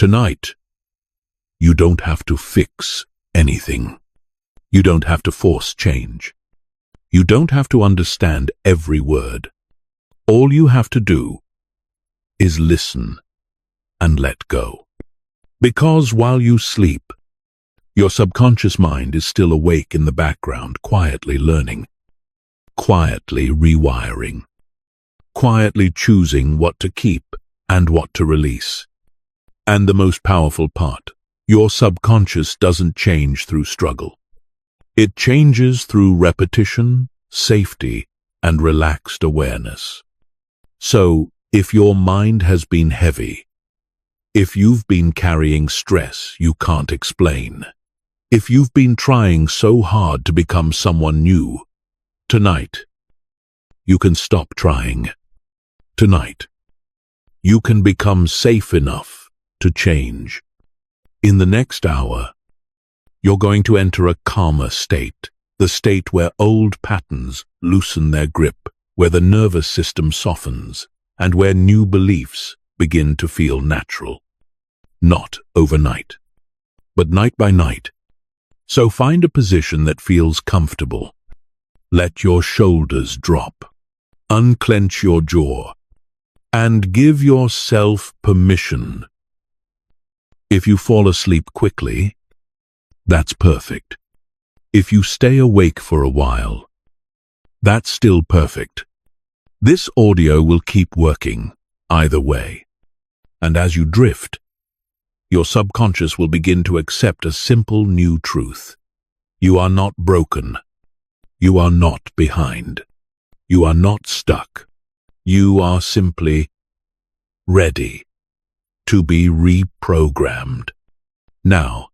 Tonight, you don't have to fix anything. You don't have to force change. You don't have to understand every word. All you have to do is listen and let go. Because while you sleep, your subconscious mind is still awake in the background, quietly learning, quietly rewiring, quietly choosing what to keep and what to release. And the most powerful part, your subconscious doesn't change through struggle. It changes through repetition, safety, and relaxed awareness. So, if your mind has been heavy, if you've been carrying stress you can't explain, if you've been trying so hard to become someone new, tonight, you can stop trying. Tonight, you can become safe enough to change. In the next hour, you're going to enter a calmer state, the state where old patterns loosen their grip, where the nervous system softens, and where new beliefs begin to feel natural. Not overnight, but night by night. So find a position that feels comfortable. Let your shoulders drop. Unclench your jaw. And give yourself permission. If you fall asleep quickly, that's perfect. If you stay awake for a while, that's still perfect. This audio will keep working either way. And as you drift, your subconscious will begin to accept a simple new truth. You are not broken. You are not behind. You are not stuck. You are simply ready to be reprogrammed. Now,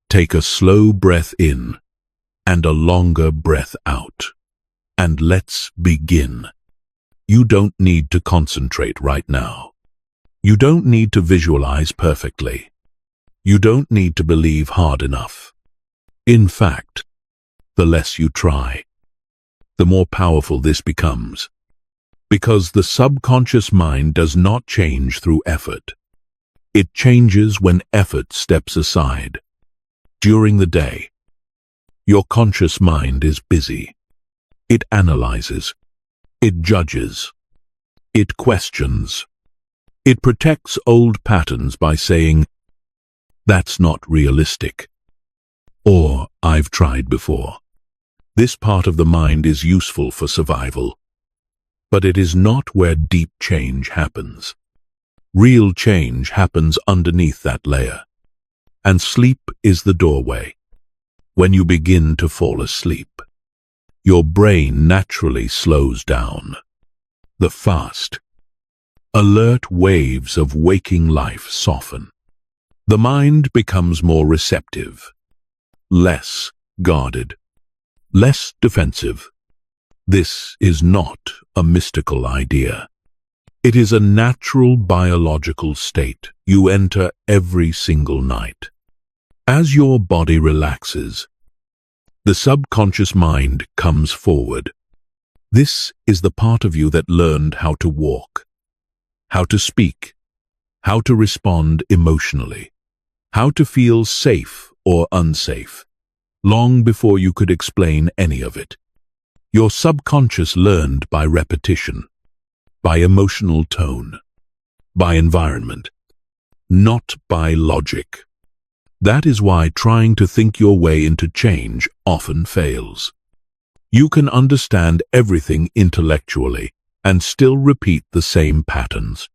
take a slow breath in and a longer breath out. And let's begin. You don't need to concentrate right now. You don't need to visualize perfectly. You don't need to believe hard enough. In fact, the less you try, the more powerful this becomes. Because the subconscious mind does not change through effort. It changes when effort steps aside. During the day, your conscious mind is busy. It analyzes. It judges. It questions. It protects old patterns by saying, "That's not realistic," or "I've tried before." This part of the mind is useful for survival. But it is not where deep change happens. Real change happens underneath that layer. And sleep is the doorway. When you begin to fall asleep, your brain naturally slows down. The fast, alert waves of waking life soften. The mind becomes more receptive, less guarded, less defensive. This is not a mystical idea. It is a natural biological state you enter every single night. As your body relaxes, the subconscious mind comes forward. This is the part of you that learned how to walk, how to speak, how to respond emotionally, how to feel safe or unsafe, long before you could explain any of it. Your subconscious learned by repetition, by emotional tone, by environment, not by logic. That is why trying to think your way into change often fails. You can understand everything intellectually and still repeat the same patterns.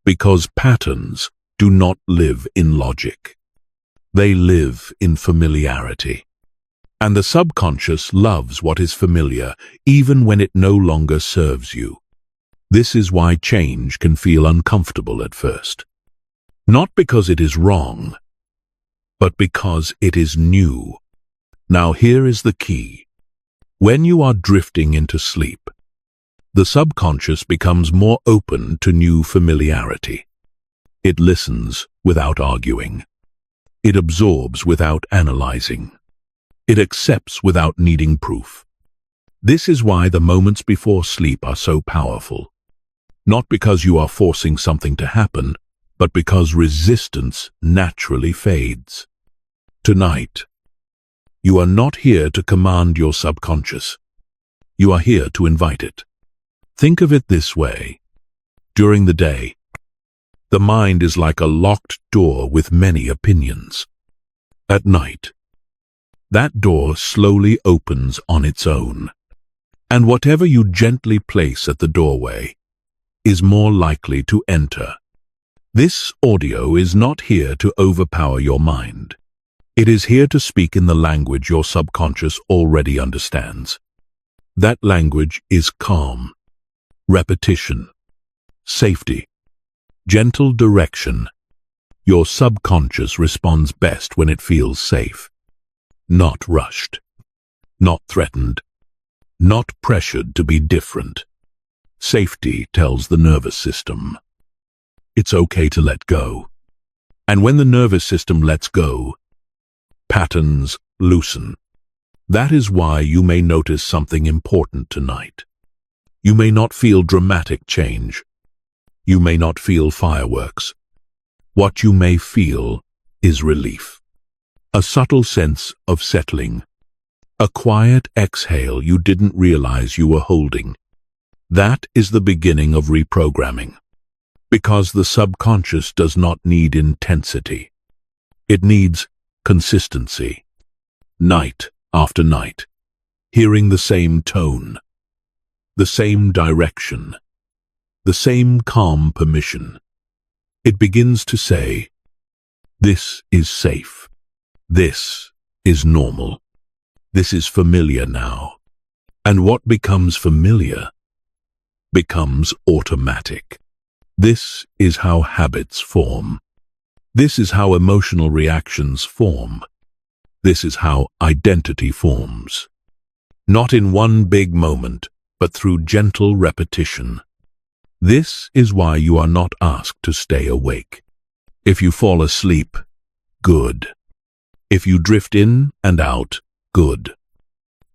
Because patterns do not live in logic. They live in familiarity. And the subconscious loves what is familiar, even when it no longer serves you. This is why change can feel uncomfortable at first. Not because it is wrong, but because it is new. Now here is the key. When you are drifting into sleep, the subconscious becomes more open to new familiarity. It listens without arguing. It absorbs without analyzing. It accepts without needing proof. This is why the moments before sleep are so powerful. Not because you are forcing something to happen, but because resistance naturally fades. Tonight, you are not here to command your subconscious. You are here to invite it. Think of it this way. During the day, the mind is like a locked door with many opinions. At night, that door slowly opens on its own, and whatever you gently place at the doorway is more likely to enter. This audio is not here to overpower your mind. It is here to speak in the language your subconscious already understands. That language is calm, repetition, safety, gentle direction. Your subconscious responds best when it feels safe, not rushed, not threatened, not pressured to be different. Safety tells the nervous system it's okay to let go. And when the nervous system lets go, patterns loosen. That is why you may notice something important tonight. You may not feel dramatic change. You may not feel fireworks. What you may feel is relief. A subtle sense of settling. A quiet exhale you didn't realize you were holding. That is the beginning of reprogramming. Because the subconscious does not need intensity. It needs consistency. Night after night, hearing the same tone, the same direction, the same calm permission. It begins to say, this is safe. This is normal. This is familiar now. And what becomes familiar becomes automatic. This is how habits form. This is how emotional reactions form. This is how identity forms. Not in one big moment, but through gentle repetition. This is why you are not asked to stay awake. If you fall asleep, good. If you drift in and out, good.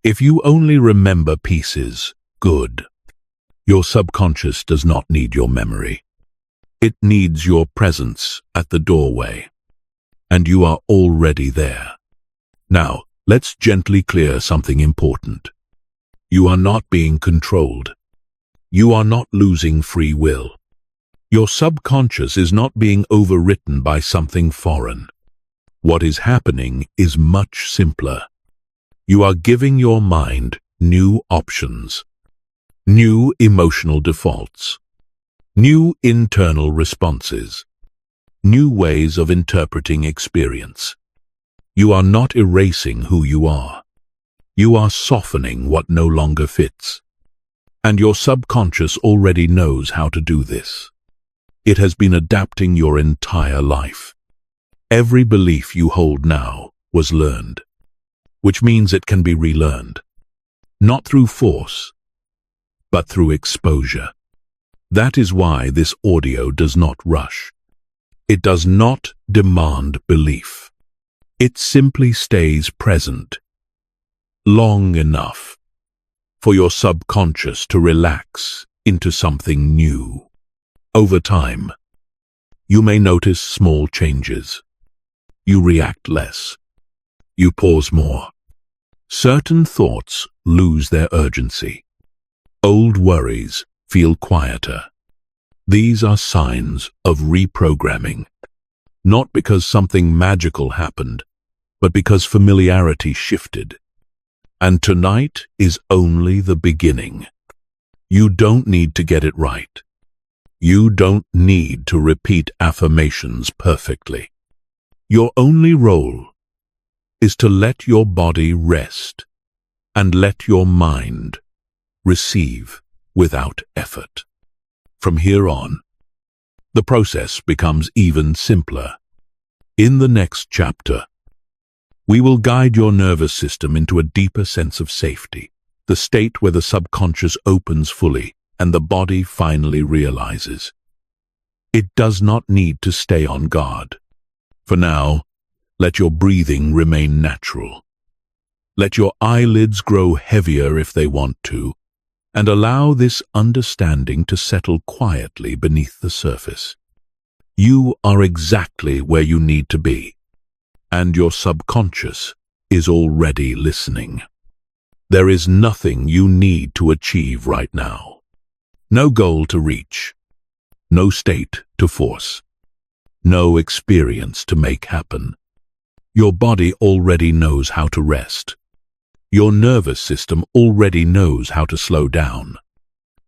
If you only remember pieces, good. Your subconscious does not need your memory. It needs your presence at the doorway. And you are already there. Now, let's gently clear something important. You are not being controlled. You are not losing free will. Your subconscious is not being overwritten by something foreign. What is happening is much simpler. You are giving your mind new options, new emotional defaults, new internal responses, new ways of interpreting experience. You are not erasing who you are. You are softening what no longer fits. And your subconscious already knows how to do this. It has been adapting your entire life. Every belief you hold now was learned, which means it can be relearned. Not through force, but through exposure. That is why this audio does not rush. It does not demand belief. It simply stays present long enough for your subconscious to relax into something new. Over time, you may notice small changes. You react less. You pause more. Certain thoughts lose their urgency. Old worries feel quieter. These are signs of reprogramming. Not because something magical happened, but because familiarity shifted. And tonight is only the beginning. You don't need to get it right. You don't need to repeat affirmations perfectly. Your only role is to let your body rest and let your mind receive without effort. From here on, the process becomes even simpler. In the next chapter, we will guide your nervous system into a deeper sense of safety, the state where the subconscious opens fully and the body finally realizes. It does not need to stay on guard. For now, let your breathing remain natural. Let your eyelids grow heavier if they want to, and allow this understanding to settle quietly beneath the surface. You are exactly where you need to be, and your subconscious is already listening. There is nothing you need to achieve right now. No goal to reach, no state to force, no experience to make happen. Your body already knows how to rest. Your nervous system already knows how to slow down.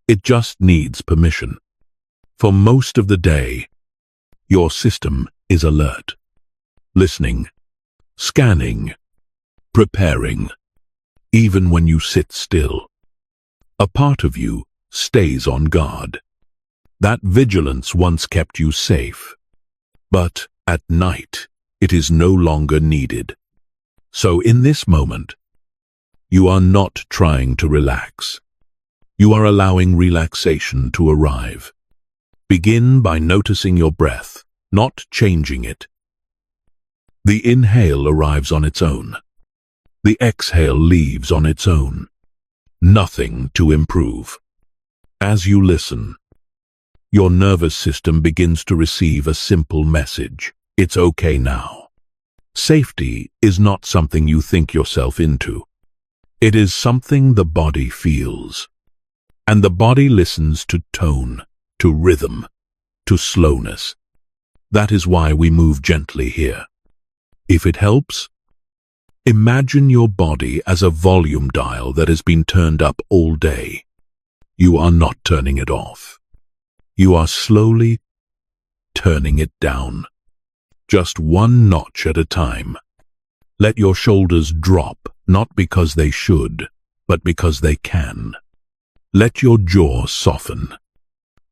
It just needs permission. For most of the day, your system is alert, listening, scanning, preparing. Even when you sit still, a part of you stays on guard. That vigilance once kept you safe, but at night it is no longer needed. So in this moment, you are not trying to relax. You are allowing relaxation to arrive. Begin by noticing your breath, not changing it. The inhale arrives on its own. The exhale leaves on its own. Nothing to improve. As you listen, your nervous system begins to receive a simple message. It's okay now. Safety is not something you think yourself into. It is something the body feels. And the body listens to tone, to rhythm, to slowness. That is why we move gently here. If it helps, imagine your body as a volume dial that has been turned up all day. You are not turning it off. You are slowly turning it down. Just one notch at a time. Let your shoulders drop, not because they should, but because they can. Let your jaw soften.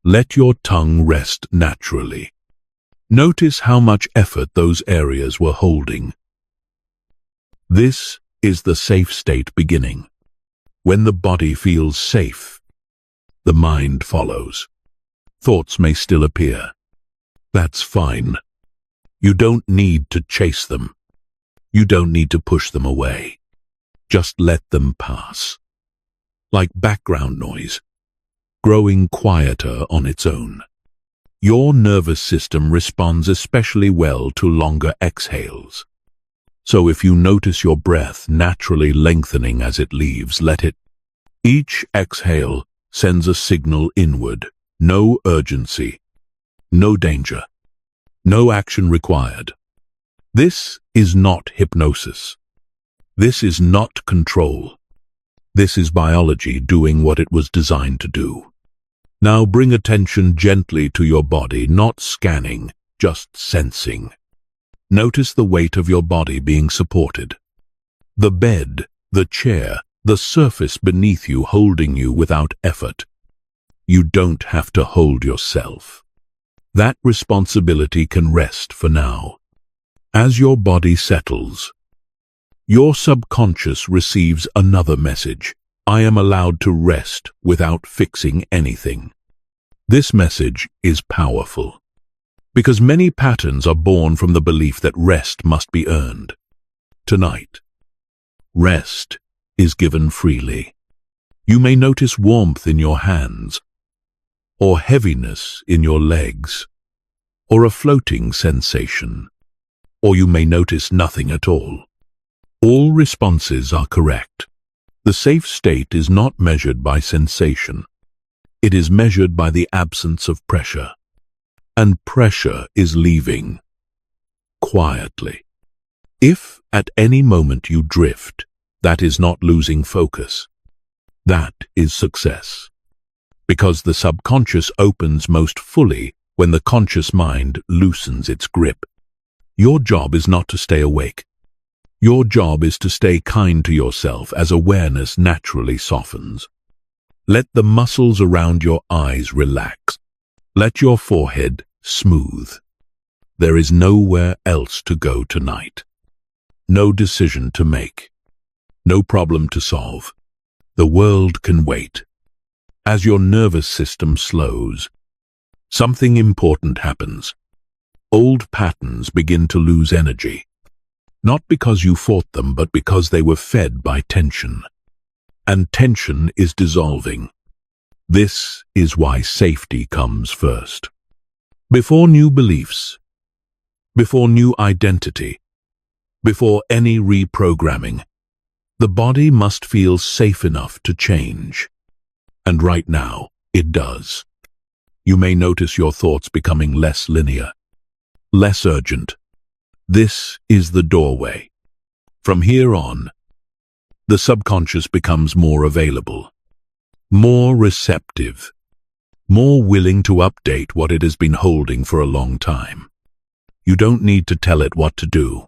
Let your tongue rest naturally. Notice how much effort those areas were holding. This is the safe state beginning. When the body feels safe, the mind follows. Thoughts may still appear. That's fine. You don't need to chase them. You don't need to push them away. Just let them pass. Like background noise, growing quieter on its own. Your nervous system responds especially well to longer exhales. So if you notice your breath naturally lengthening as it leaves, let it. Each exhale sends a signal inward. No urgency, no danger, no action required. This is not hypnosis. This is not control. This is biology doing what it was designed to do. Now bring attention gently to your body, not scanning, just sensing. Notice the weight of your body being supported. The bed, the chair, the surface beneath you holding you without effort. You don't have to hold yourself. That responsibility can rest for now. As your body settles, your subconscious receives another message. I am allowed to rest without fixing anything. This message is powerful, because many patterns are born from the belief that rest must be earned. Tonight, rest is given freely. You may notice warmth in your hands, or heaviness in your legs, or a floating sensation, or you may notice nothing at all. All responses are correct. The safe state is not measured by sensation. It is measured by the absence of pressure. And pressure is leaving quietly. If at any moment you drift, that is not losing focus. That is success. Because the subconscious opens most fully when the conscious mind loosens its grip. Your job is not to stay awake. Your job is to stay kind to yourself as awareness naturally softens. Let the muscles around your eyes relax. Let your forehead smooth. There is nowhere else to go tonight. No decision to make. No problem to solve. The world can wait. As your nervous system slows, something important happens. Old patterns begin to lose energy. Not because you fought them, but because they were fed by tension. And tension is dissolving. This is why safety comes first. Before new beliefs, before new identity, before any reprogramming, the body must feel safe enough to change. And right now, it does. You may notice your thoughts becoming less linear, less urgent. This is the doorway. From here on, the subconscious becomes more available, more receptive, more willing to update what it has been holding for a long time. You don't need to tell it what to do.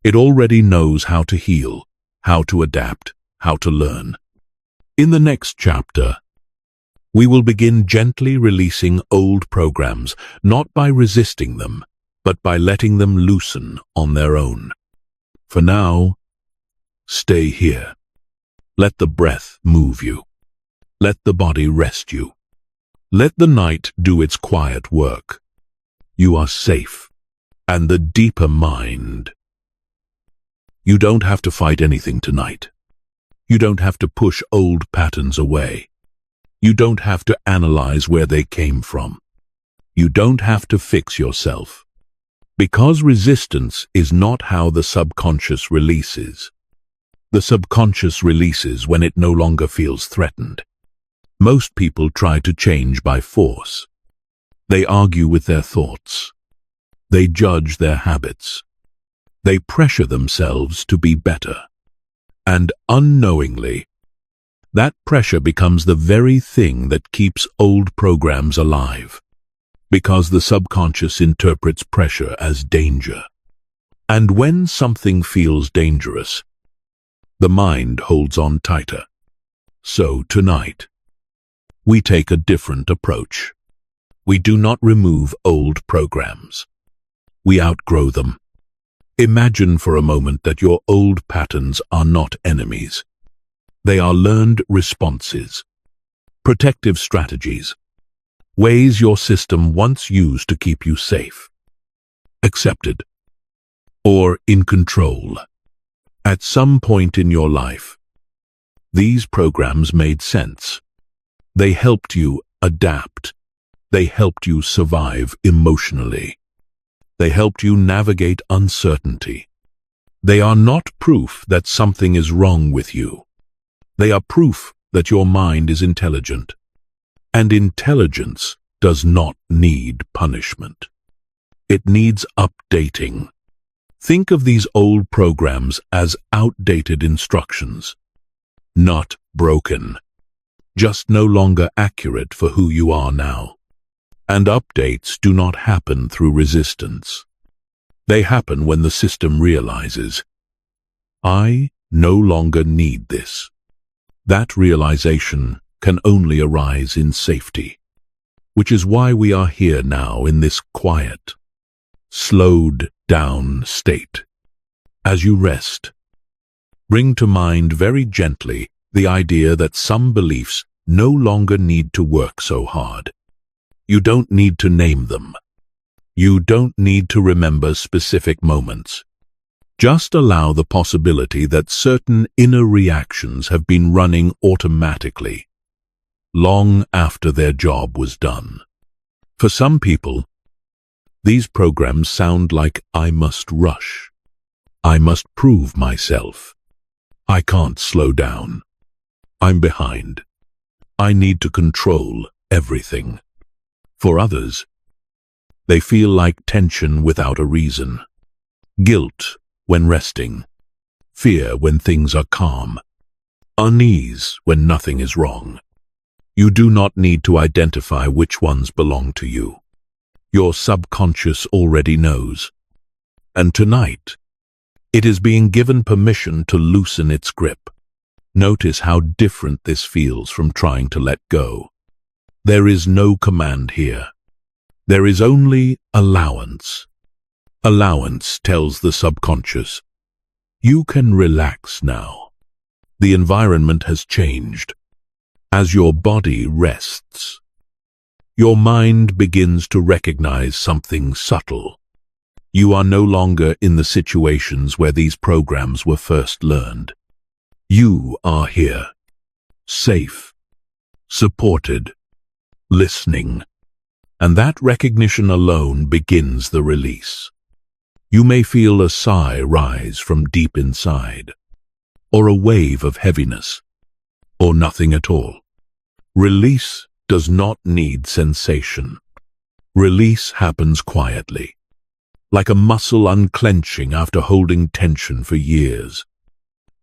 It already knows how to heal, how to adapt, how to learn. In the next chapter, we will begin gently releasing old programs, not by resisting them, but by letting them loosen on their own. For now, stay here. Let the breath move you. Let the body rest you. Let the night do its quiet work. You are safe. And the deeper mind. You don't have to fight anything tonight. You don't have to push old patterns away. You don't have to analyze where they came from. You don't have to fix yourself. Because resistance is not how the subconscious releases. The subconscious releases when it no longer feels threatened. Most people try to change by force. They argue with their thoughts. They judge their habits. They pressure themselves to be better. And unknowingly, that pressure becomes the very thing that keeps old programs alive. Because the subconscious interprets pressure as danger. And when something feels dangerous, the mind holds on tighter. So tonight, we take a different approach. We do not remove old programs. We outgrow them. Imagine for a moment that your old patterns are not enemies. They are learned responses, protective strategies, ways your system once used to keep you safe, accepted, or in control. At some point in your life, these programs made sense. They helped you adapt. They helped you survive emotionally. They helped you navigate uncertainty. They are not proof that something is wrong with you. They are proof that your mind is intelligent. And intelligence does not need punishment. It needs updating. Think of these old programs as outdated instructions. Not broken. Just no longer accurate for who you are now. And updates do not happen through resistance. They happen when the system realizes, I no longer need this. That realization can only arise in safety, which is why we are here now in this quiet, slowed down state. As you rest, bring to mind very gently the idea that some beliefs no longer need to work so hard. You don't need to name them. You don't need to remember specific moments. Just allow the possibility that certain inner reactions have been running automatically, long after their job was done. For some people, these programs sound like I must rush. I must prove myself. I can't slow down. I'm behind. I need to control everything. For others, they feel like tension without a reason. Guilt when resting. Fear when things are calm. Unease when nothing is wrong. You do not need to identify which ones belong to you. Your subconscious already knows. And tonight, it is being given permission to loosen its grip. Notice how different this feels from trying to let go. There is no command here. There is only allowance. Allowance tells the subconscious, you can relax now. The environment has changed. As your body rests, your mind begins to recognize something subtle. You are no longer in the situations where these programs were first learned. You are here, safe, supported, listening. And that recognition alone begins the release. You may feel a sigh rise from deep inside, or a wave of heaviness, or nothing at all. Release does not need sensation. Release happens quietly, like a muscle unclenching after holding tension for years.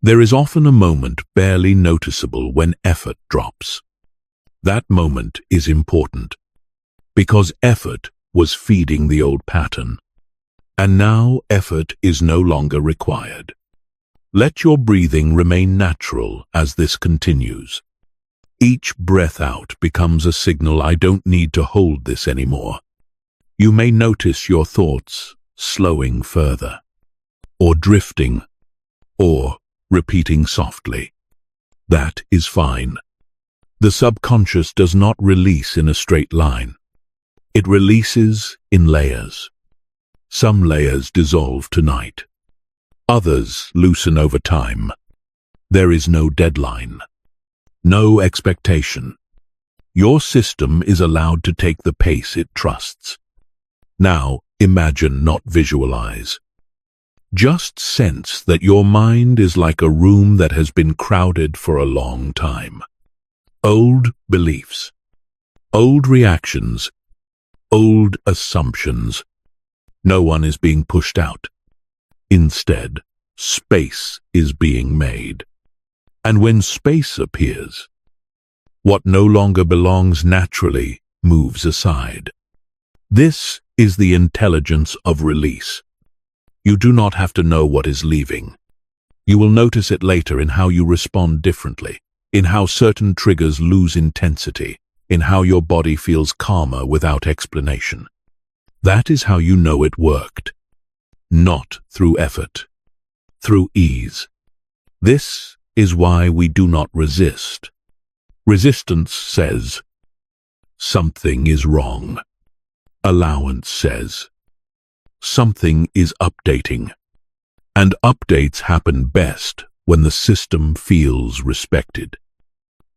There is often a moment barely noticeable when effort drops. That moment is important, because effort was feeding the old pattern, and now effort is no longer required. Let your breathing remain natural as this continues. Each breath out becomes a signal: I don't need to hold this anymore. You may notice your thoughts slowing further, or drifting, or repeating softly. That is fine. The subconscious does not release in a straight line. It releases in layers. Some layers dissolve tonight. Others loosen over time. There is no deadline, no expectation. Your system is allowed to take the pace it trusts. Now, imagine, not visualize. Just sense that your mind is like a room that has been crowded for a long time. Old beliefs, old reactions, old assumptions. No one is being pushed out. Instead, space is being made. And when space appears, what no longer belongs naturally moves aside. This is the intelligence of release. You do not have to know what is leaving. You will notice it later in how you respond differently, in how certain triggers lose intensity, in how your body feels calmer without explanation. That is how you know it worked. Not through effort, through ease. This is why we do not resist. Resistance says, something is wrong. Allowance says, something is updating. And updates happen best when the system feels respected.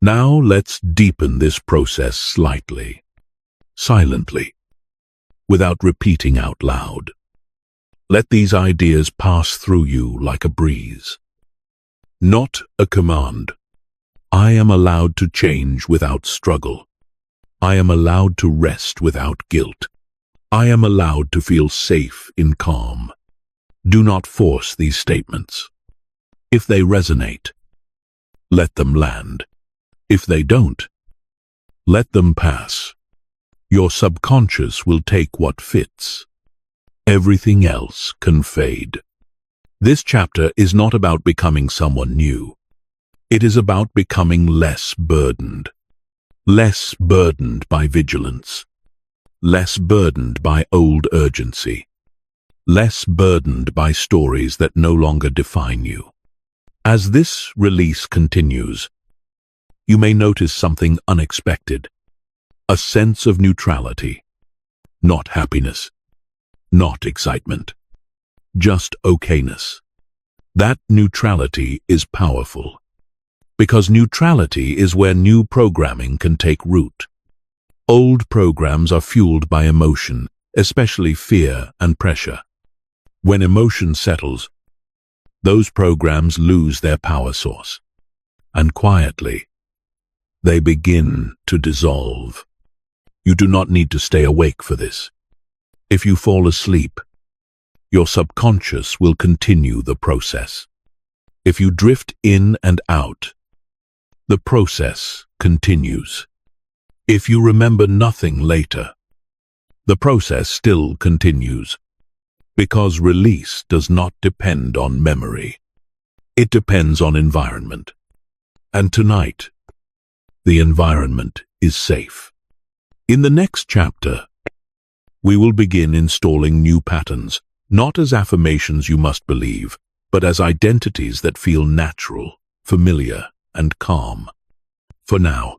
Now let's deepen this process slightly, silently, without repeating out loud. Let these ideas pass through you like a breeze. Not a command. I am allowed to change without struggle. I am allowed to rest without guilt. I am allowed to feel safe in calm. Do not force these statements. If they resonate, let them land. If they don't, let them pass. Your subconscious will take what fits. Everything else can fade. This chapter is not about becoming someone new. It is about becoming less burdened by vigilance, less burdened by old urgency, less burdened by stories that no longer define you. As this release continues, you may notice something unexpected, a sense of neutrality, not happiness, not excitement, just okayness. That neutrality is powerful, because neutrality is where new programming can take root. Old programs are fueled by emotion, especially fear and pressure. When emotion settles, those programs lose their power source, and quietly, they begin to dissolve. You do not need to stay awake for this. If you fall asleep, your subconscious will continue the process. If you drift in and out, the process continues. If you remember nothing later, the process still continues. Because release does not depend on memory. It depends on environment. And tonight, the environment is safe. In the next chapter, we will begin installing new patterns, not as affirmations you must believe, but as identities that feel natural, familiar, and calm. For now,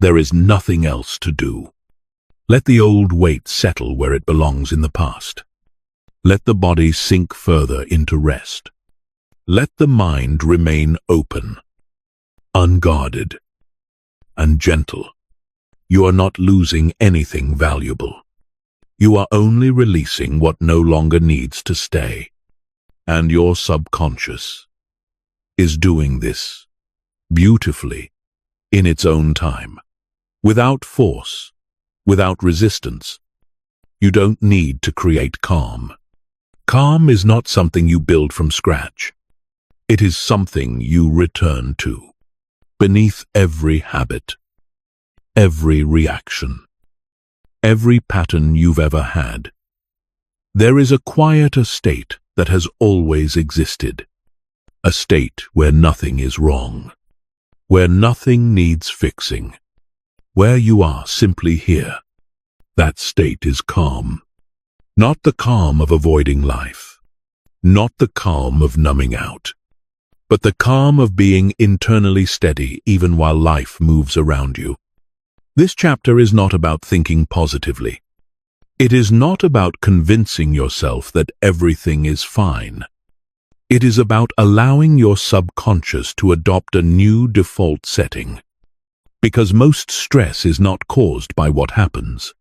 there is nothing else to do. Let the old weight settle where it belongs in the past. Let the body sink further into rest. Let the mind remain open, unguarded, and gentle. You are not losing anything valuable. You are only releasing what no longer needs to stay. And your subconscious is doing this beautifully in its own time, without force, without resistance. You don't need to create calm. Calm is not something you build from scratch. It is something you return to, beneath every habit, every reaction, every pattern you've ever had. There is a quieter state that has always existed, a state where nothing is wrong, where nothing needs fixing, where you are simply here. That state is calm. Not the calm of avoiding life, not the calm of numbing out, but the calm of being internally steady even while life moves around you. This chapter is not about thinking positively. It is not about convincing yourself that everything is fine. It is about allowing your subconscious to adopt a new default setting. Because most stress is not caused by what happens.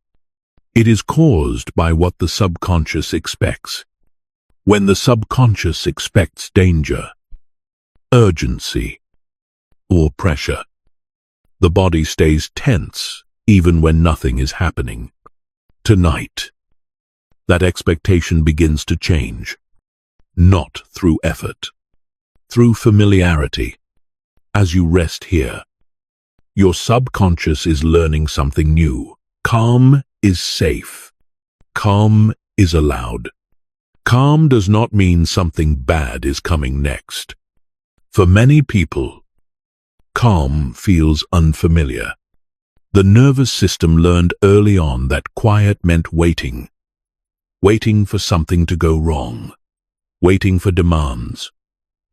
It is caused by what the subconscious expects. When the subconscious expects danger, urgency, or pressure, the body stays tense even when nothing is happening. Tonight, that expectation begins to change, not through effort, through familiarity. As you rest here, your subconscious is learning something new. Calm is safe. Calm is allowed. Calm does not mean something bad is coming next. For many people, calm feels unfamiliar. The nervous system learned early on that quiet meant waiting. Waiting for something to go wrong. Waiting for demands.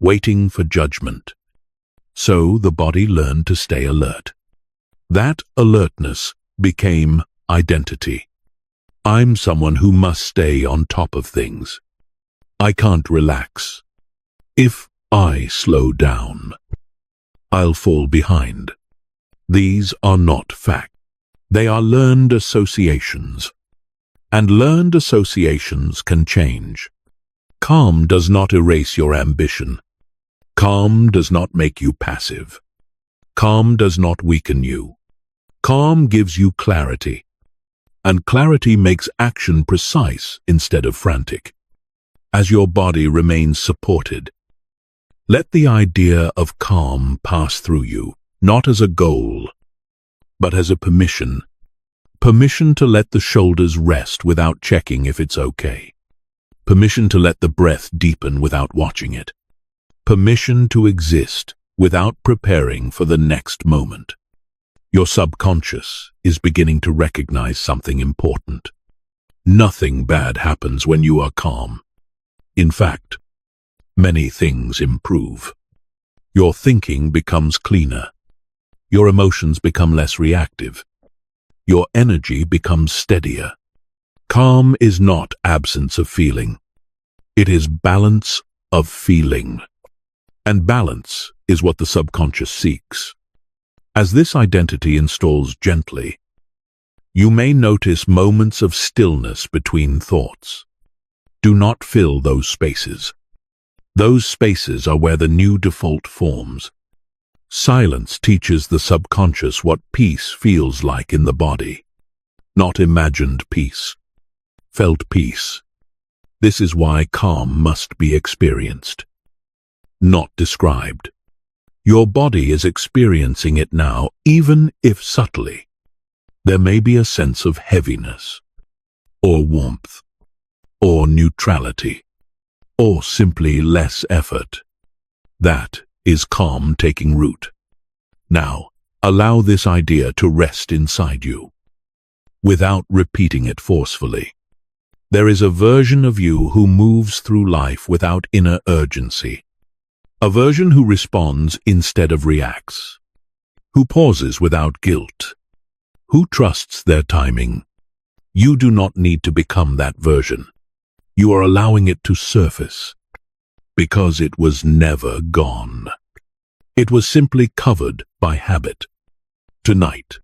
Waiting for judgment. So the body learned to stay alert. That alertness became identity. I'm someone who must stay on top of things. I can't relax. If I slow down, I'll fall behind. These are not facts. They are learned associations. And learned associations can change. Calm does not erase your ambition. Calm does not make you passive. Calm does not weaken you. Calm gives you clarity, and clarity makes action precise instead of frantic. As your body remains supported, let the idea of calm pass through you, not as a goal, but as a permission. Permission to let the shoulders rest without checking if it's okay. Permission to let the breath deepen without watching it. Permission to exist without preparing for the next moment. Your subconscious is beginning to recognize something important. Nothing bad happens when you are calm. In fact, many things improve. Your thinking becomes cleaner. Your emotions become less reactive. Your energy becomes steadier. Calm is not absence of feeling. It is balance of feeling. And balance is what the subconscious seeks. As this identity installs gently, you may notice moments of stillness between thoughts. Do not fill those spaces. Those spaces are where the new default forms. Silence teaches the subconscious what peace feels like in the body. Not imagined peace. Felt peace. This is why calm must be experienced, not described. Your body is experiencing it now, even if subtly. There may be a sense of heaviness, or warmth, or neutrality, or simply less effort. That is calm taking root. Now, allow this idea to rest inside you, without repeating it forcefully. There is a version of you who moves through life without inner urgency. A version who responds instead of reacts, who pauses without guilt, who trusts their timing. You do not need to become that version. You are allowing it to surface, because it was never gone. It was simply covered by habit. Tonight,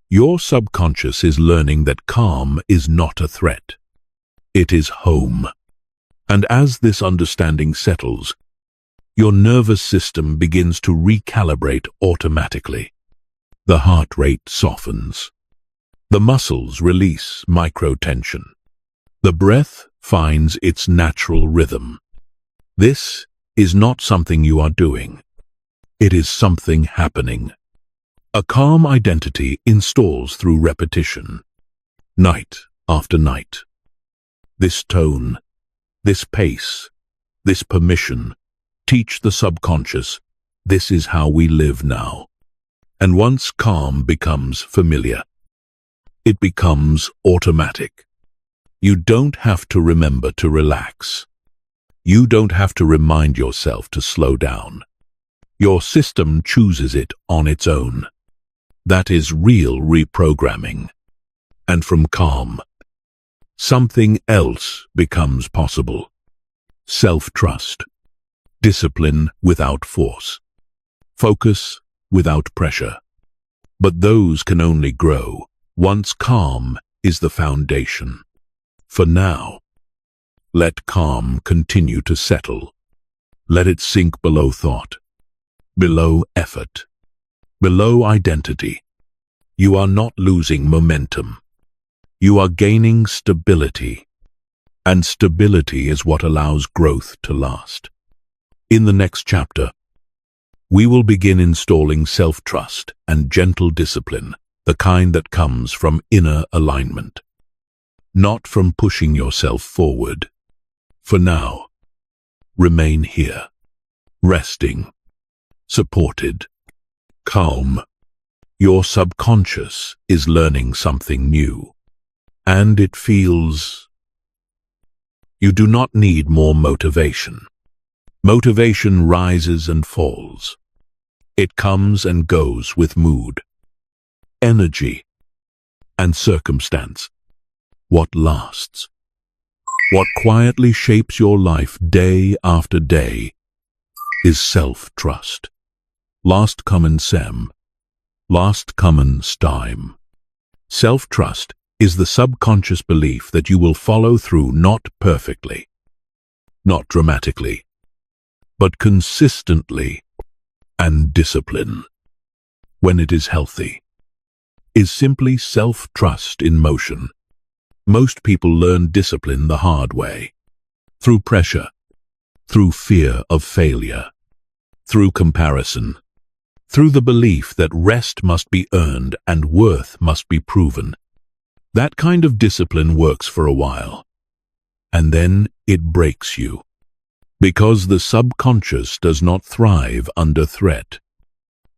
Your subconscious is learning that calm is not a threat. It is home. And as this understanding settles, your nervous system begins to recalibrate automatically. The heart rate softens. The muscles release microtension. The breath finds its natural rhythm. This is not something you are doing. It is something happening. A calm identity installs through repetition, night after night. This tone, this pace, this permission, teach the subconscious, this is how we live now. And once calm becomes familiar, it becomes automatic. You don't have to remember to relax. You don't have to remind yourself to slow down. Your system chooses it on its own. That is real reprogramming. And from calm, something else becomes possible. Self-trust, discipline without force, focus without pressure. But those can only grow once calm is the foundation. For now, let calm continue to settle. Let it sink below thought, below effort, below identity. You are not losing momentum. You are gaining stability. And stability is what allows growth to last. In the next chapter, we will begin installing self-trust and gentle discipline, the kind that comes from inner alignment, not from pushing yourself forward. For now, remain here, resting, supported, calm. Your subconscious is learning something new, and it feels you do not need more motivation. Motivation rises and falls. It comes and goes with mood, energy, and circumstance. What lasts, what quietly shapes your life day after day, is self-trust. Last kommen Sem, last kommen Stime. Self-trust is the subconscious belief that you will follow through not perfectly, not dramatically, but consistently and discipline. When it is healthy, is simply self-trust in motion. Most people learn discipline the hard way, through pressure, through fear of failure, through comparison, through the belief that rest must be earned and worth must be proven. That kind of discipline works for a while, and then it breaks you, because the subconscious does not thrive under threat.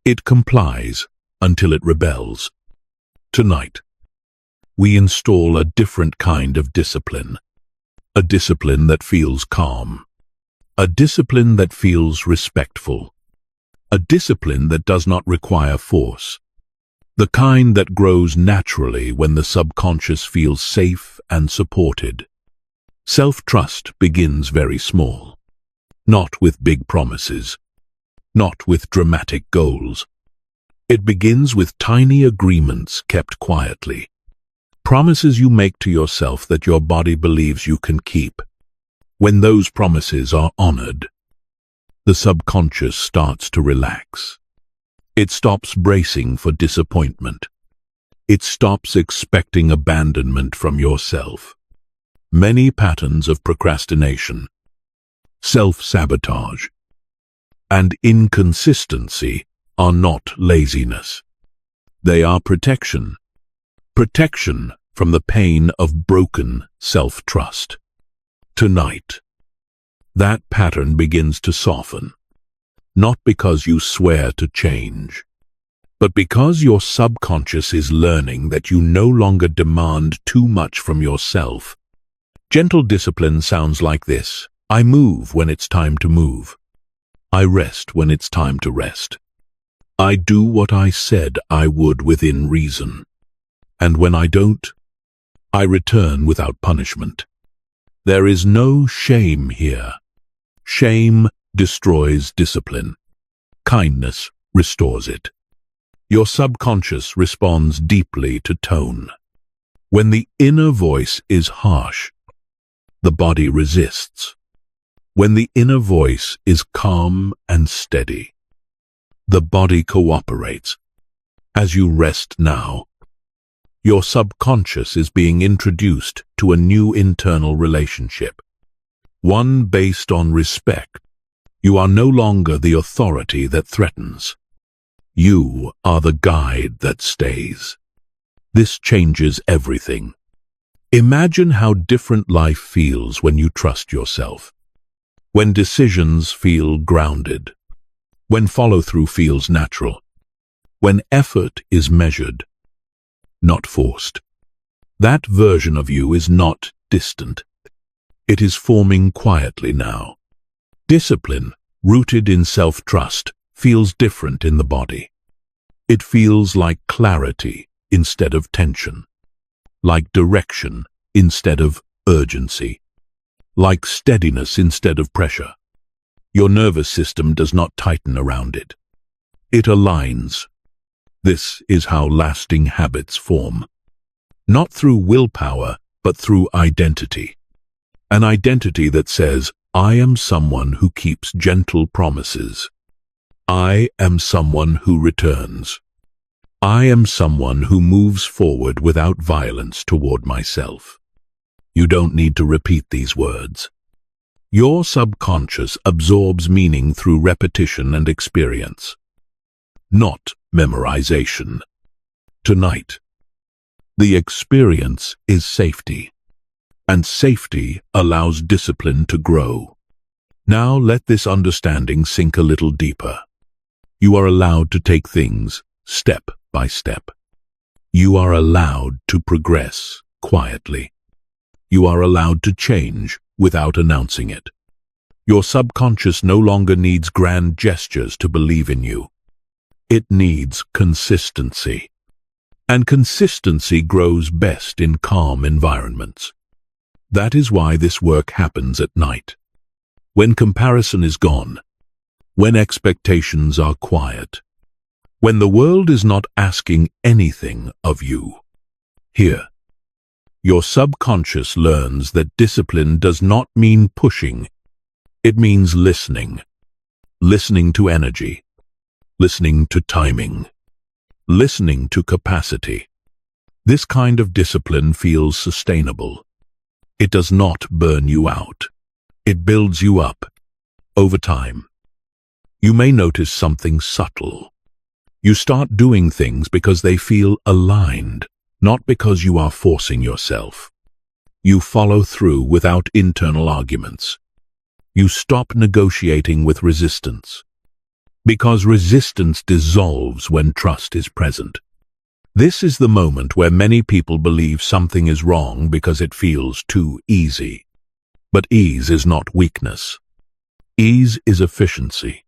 It complies until it rebels. Tonight, we install a different kind of discipline, a discipline that feels calm, a discipline that feels respectful, a discipline that does not require force, the kind that grows naturally when the subconscious feels safe and supported. Self-trust begins very small, not with big promises, not with dramatic goals. It begins with tiny agreements kept quietly. Promises you make to yourself that your body believes you can keep. When those promises are honored, the subconscious starts to relax. It stops bracing for disappointment. It stops expecting abandonment from yourself. Many patterns of procrastination, self-sabotage, and inconsistency are not laziness. They are protection. Protection from the pain of broken self-trust. Tonight, that pattern begins to soften, not because you swear to change, but because your subconscious is learning that you no longer demand too much from yourself. Gentle discipline sounds like this: I move when it's time to move. I rest when it's time to rest. I do what I said I would within reason. And when I don't, I return without punishment. There is no shame here. Shame destroys discipline. Kindness restores it. Your subconscious responds deeply to tone. When the inner voice is harsh, the body resists. When the inner voice is calm and steady, the body cooperates. As you rest now, your subconscious is being introduced to a new internal relationship, one based on respect. You are no longer the authority that threatens. You are the guide that stays. This changes everything. Imagine how different life feels when you trust yourself, when decisions feel grounded, when follow-through feels natural, when effort is measured, not forced. That version of you is not distant. It is forming quietly now. Discipline, rooted in self-trust, feels different in the body. It feels like clarity instead of tension, like direction instead of urgency, like steadiness instead of pressure. Your nervous system does not tighten around it. It aligns. This is how lasting habits form. Not through willpower, but through identity. An identity that says, I am someone who keeps gentle promises. I am someone who returns. I am someone who moves forward without violence toward myself. You don't need to repeat these words. Your subconscious absorbs meaning through repetition and experience, not memorization. Tonight, the experience is safety, and safety allows discipline to grow. Now let this understanding sink a little deeper. You are allowed to take things step by step. You are allowed to progress quietly. You are allowed to change without announcing it. Your subconscious no longer needs grand gestures to believe in you. It needs consistency. And consistency grows best in calm environments. That is why this work happens at night. When comparison is gone, when expectations are quiet, when the world is not asking anything of you. Here, your subconscious learns that discipline does not mean pushing. It means listening. Listening to energy. Listening to timing. Listening to capacity. This kind of discipline feels sustainable. It does not burn you out. It builds you up. Over time, you may notice something subtle. You start doing things because they feel aligned, not because you are forcing yourself. You follow through without internal arguments. You stop negotiating with resistance, because resistance dissolves when trust is present. This is the moment where many people believe something is wrong because it feels too easy. But ease is not weakness. Ease is efficiency.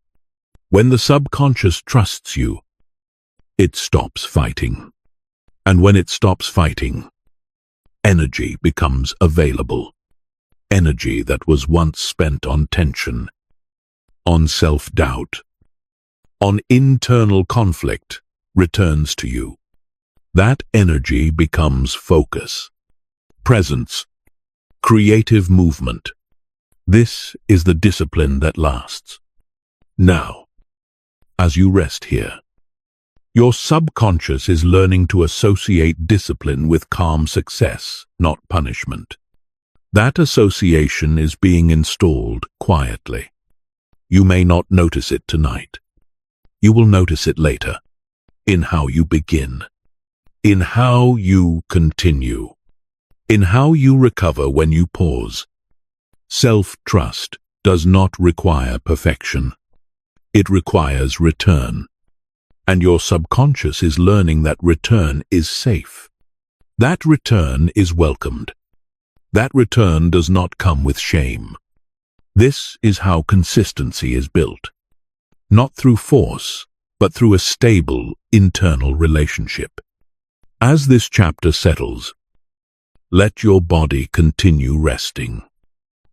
When the subconscious trusts you, it stops fighting. And when it stops fighting, energy becomes available. Energy that was once spent on tension, on self-doubt, on internal conflict, returns to you. That energy becomes focus, presence, creative movement. This is the discipline that lasts. Now, as you rest here, your subconscious is learning to associate discipline with calm success, not punishment. That association is being installed quietly. You may not notice it tonight. You will notice it later, in how you begin, in how you continue, in how you recover when you pause. Self-trust does not require perfection. It requires return. And your subconscious is learning that return is safe. That return is welcomed. That return does not come with shame. This is how consistency is built. Not through force, but through a stable internal relationship. As this chapter settles, let your body continue resting.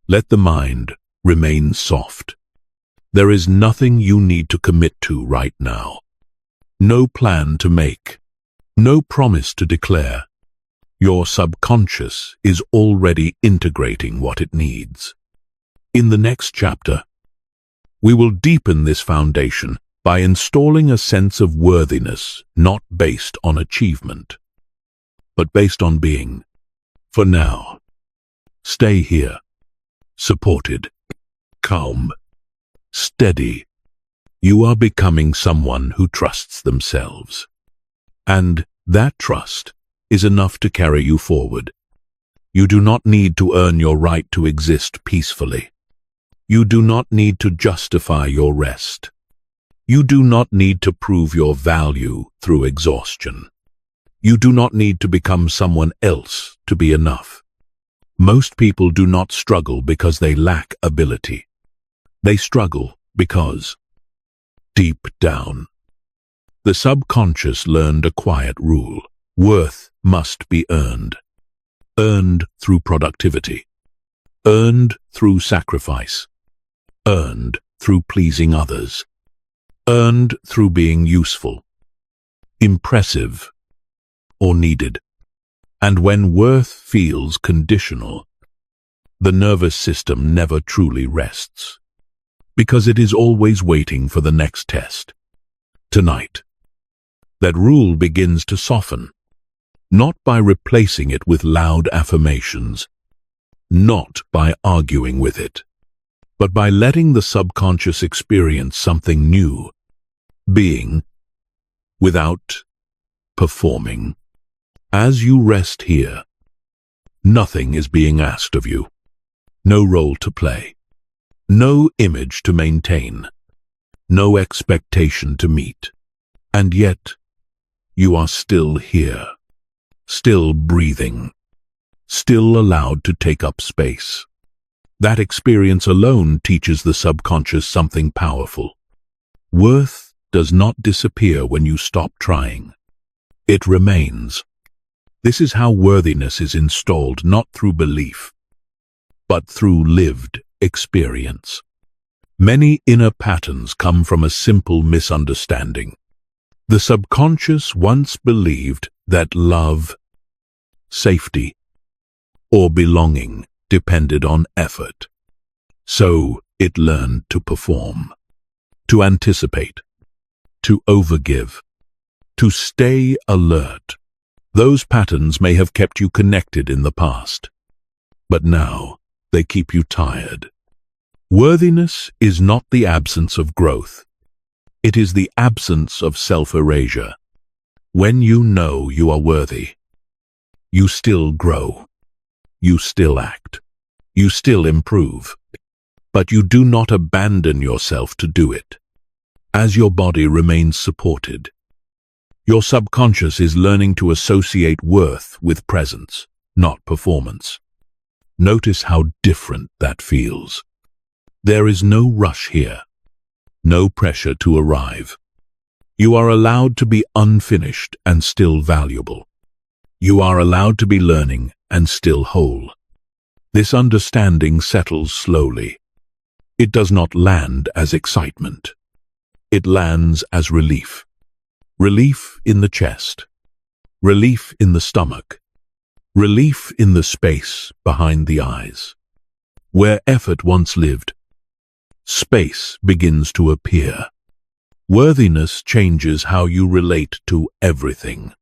Let the mind remain soft. There is nothing you need to commit to right now. no plan to make, no promise to declare. Your subconscious is already integrating what it needs. In the next chapter, we will deepen this foundation by installing a sense of worthiness not based on achievement, but based on being. For now, stay here, supported, calm, steady. You are becoming someone who trusts themselves. And that trust is enough to carry you forward. You do not need to earn your right to exist peacefully. You do not need to justify your rest. You do not need to prove your value through exhaustion. You do not need to become someone else to be enough. Most people do not struggle because they lack ability. They struggle because, deep down, the subconscious learned a quiet rule. Worth must be earned. Earned through productivity. Earned through sacrifice. Earned through pleasing others. Earned through being useful, impressive, or needed. And when worth feels conditional, the nervous system never truly rests, because it is always waiting for the next test. Tonight, that rule begins to soften, not by replacing it with loud affirmations, not by arguing with it, but by letting the subconscious experience something new, being without performing. As you rest here, nothing is being asked of you. No role to play, no image to maintain, no expectation to meet. And yet, you are still here, still breathing, still allowed to take up space. That experience alone teaches the subconscious something powerful. Worth does not disappear when you stop trying. It remains. This is how worthiness is installed, not through belief, but through lived experience. Many inner patterns come from a simple misunderstanding. The subconscious once believed that love, safety, or belonging depended on effort. So it learned to perform, to anticipate, to overgive, to stay alert. Those patterns may have kept you connected in the past, but now they keep you tired. Worthiness is not the absence of growth. It is the absence of self-erasure. When you know you are worthy, you still grow, you still act, you still improve, but you do not abandon yourself to do it. As your body remains supported, your subconscious is learning to associate worth with presence, not performance. Notice how different that feels. There is no rush here, no pressure to arrive. You are allowed to be unfinished and still valuable. You are allowed to be learning and still whole. This understanding settles slowly. It does not land as excitement. It lands as relief. Relief in the chest. Relief in the stomach. Relief in the space behind the eyes. Where effort once lived, space begins to appear. Worthiness changes how you relate to everything.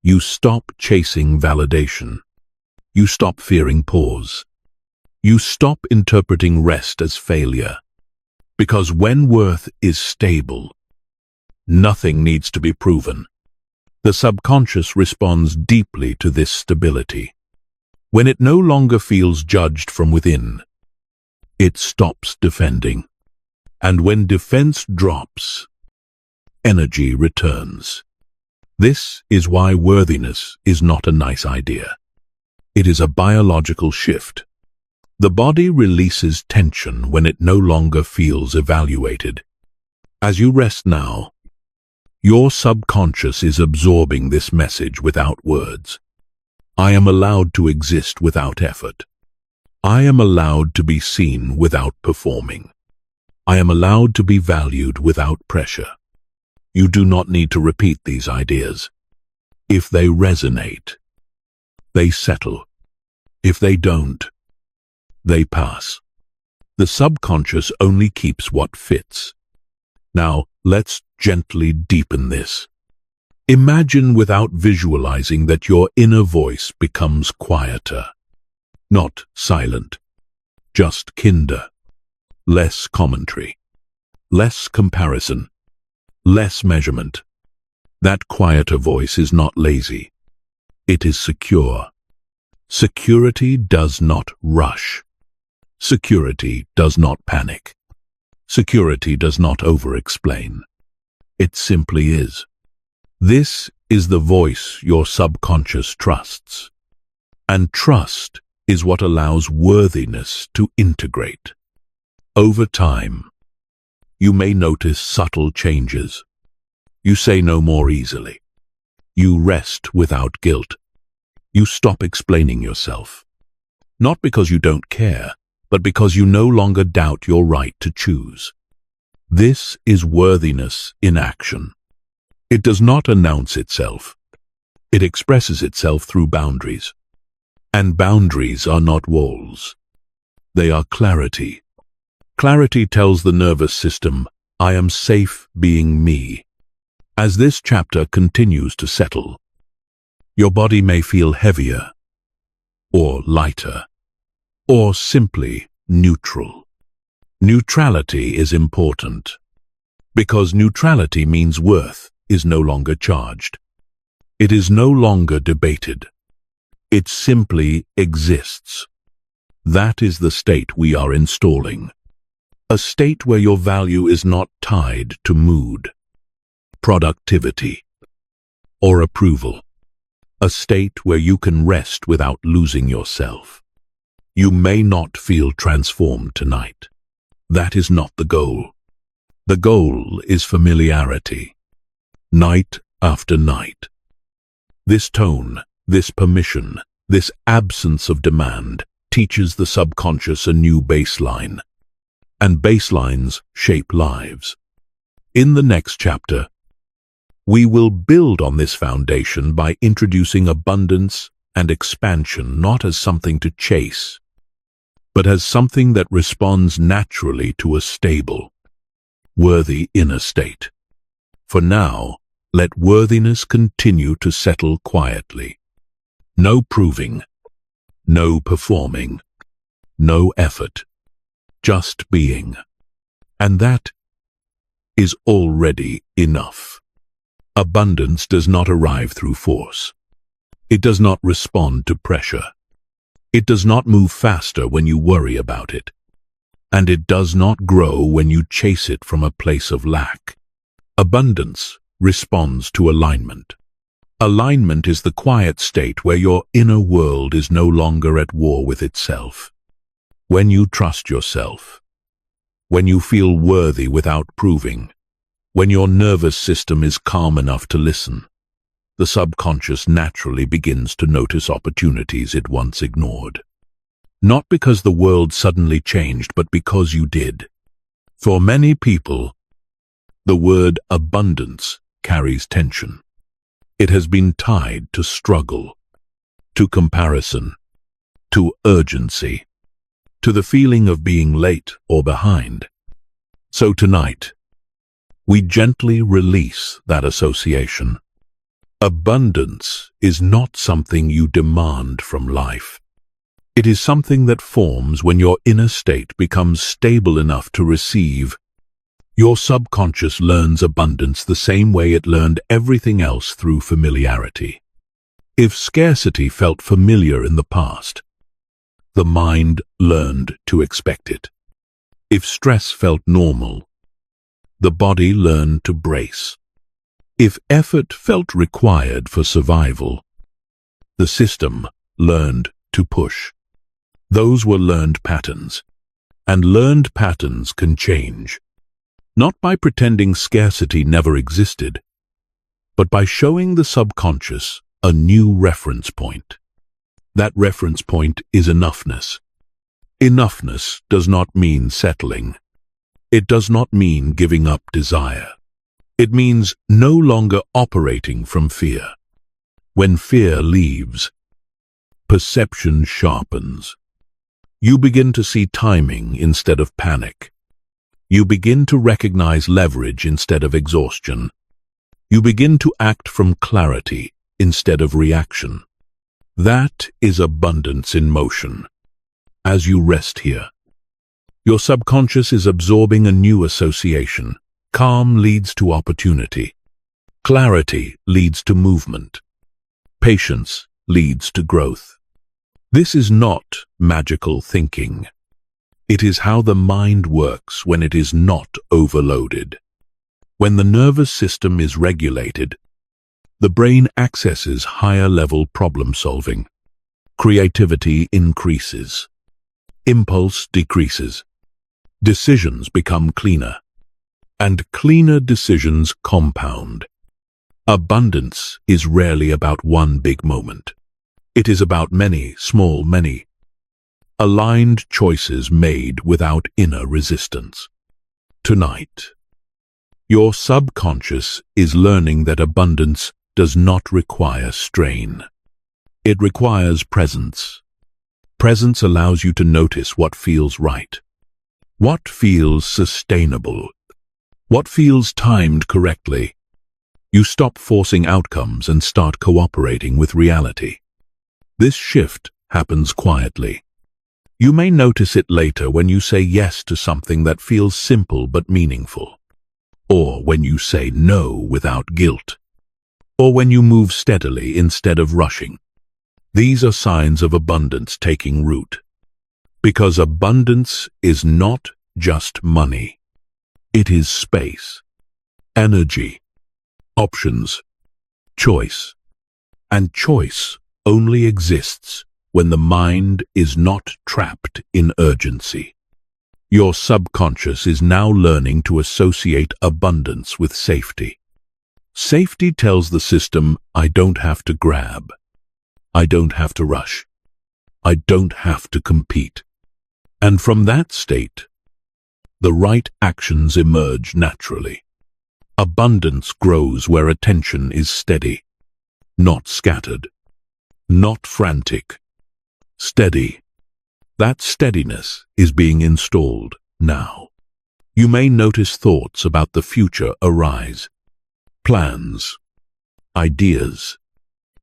You stop chasing validation. You stop fearing pause. You stop interpreting rest as failure. Because when worth is stable, nothing needs to be proven. The subconscious responds deeply to this stability. When it no longer feels judged from within, it stops defending. And when defense drops, energy returns. This is why worthiness is not a nice idea. It is a biological shift. The body releases tension when it no longer feels evaluated. As you rest now, your subconscious is absorbing this message without words. I am allowed to exist without effort. I am allowed to be seen without performing. I am allowed to be valued without pressure. You do not need to repeat these ideas. If they resonate, they settle. If they don't, they pass. The subconscious only keeps what fits. Now, let's gently deepen this. Imagine without visualizing that your inner voice becomes quieter. Not silent, just kinder. Less commentary, less comparison, less measurement. That quieter voice is not lazy. It is secure. Security does not rush. Security does not panic. Security does not over-explain. It simply is. This is the voice your subconscious trusts. And trust is what allows worthiness to integrate. Over time, you may notice subtle changes. You say no more easily. You rest without guilt. You stop explaining yourself. Not because you don't care, but because you no longer doubt your right to choose. This is worthiness in action. It does not announce itself. It expresses itself through boundaries. And boundaries are not walls. They are clarity. Clarity tells the nervous system, I am safe being me. As this chapter continues to settle, your body may feel heavier, or lighter, or simply neutral. Neutrality is important, because neutrality means worth is no longer charged. It is no longer debated. It simply exists. That is the state we are installing. A state where your value is not tied to mood, productivity, or approval. A state where you can rest without losing yourself. You may not feel transformed tonight. That is not the goal. The goal is familiarity. Night after night. This tone, this permission, this absence of demand teaches the subconscious a new baseline. And baselines shape lives. In the next chapter, we will build on this foundation by introducing abundance and expansion not as something to chase, but as something that responds naturally to a stable, worthy inner state. For now, let worthiness continue to settle quietly. No proving, no performing, no effort. Just being. And that is already enough. Abundance does not arrive through force. It does not respond to pressure. It does not move faster when you worry about it. And it does not grow when you chase it from a place of lack. Abundance responds to alignment. Alignment is the quiet state where your inner world is no longer at war with itself. When you trust yourself, when you feel worthy without proving, when your nervous system is calm enough to listen, the subconscious naturally begins to notice opportunities it once ignored. Not because the world suddenly changed, but because you did. For many people, the word abundance carries tension. It has been tied to struggle, to comparison, to urgency, to the feeling of being late or behind. So tonight, we gently release that association. Abundance is not something you demand from life. It is something that forms when your inner state becomes stable enough to receive. Your subconscious learns abundance the same way it learned everything else, through familiarity. If scarcity felt familiar in the past, the mind learned to expect it. If stress felt normal, the body learned to brace. If effort felt required for survival, the system learned to push. Those were learned patterns, and learned patterns can change. Not by pretending scarcity never existed, but by showing the subconscious a new reference point. That reference point is enoughness. Enoughness does not mean settling. It does not mean giving up desire. It means no longer operating from fear. When fear leaves, perception sharpens. You begin to see timing instead of panic. You begin to recognize leverage instead of exhaustion. You begin to act from clarity instead of reaction. That is abundance in motion. As you rest here, your subconscious is absorbing a new association. Calm leads to opportunity. Clarity leads to movement. Patience leads to growth. This is not magical thinking. It is how the mind works when it is not overloaded. When the nervous system is regulated, the brain accesses higher-level problem-solving. Creativity increases. Impulse decreases. Decisions become cleaner. And cleaner decisions compound. Abundance is rarely about one big moment. It is about many, small, aligned choices made without inner resistance. Tonight, your subconscious is learning that abundance does not require strain. It requires presence. Presence allows you to notice what feels right, what feels sustainable, what feels timed correctly. You stop forcing outcomes and start cooperating with reality. This shift happens quietly. You may notice it later when you say yes to something that feels simple but meaningful, or when you say no without guilt, or when you move steadily instead of rushing. These are signs of abundance taking root, because abundance is not just money. It is space, energy, options, choice, and choice only exists when the mind is not trapped in urgency. Your subconscious is now learning to associate abundance with safety. Safety tells the system, I don't have to grab. I don't have to rush. I don't have to compete. And from that state, the right actions emerge naturally. Abundance grows where attention is steady, not scattered, not frantic. Steady. That steadiness is being installed now. You may notice thoughts about the future arise. Plans, ideas,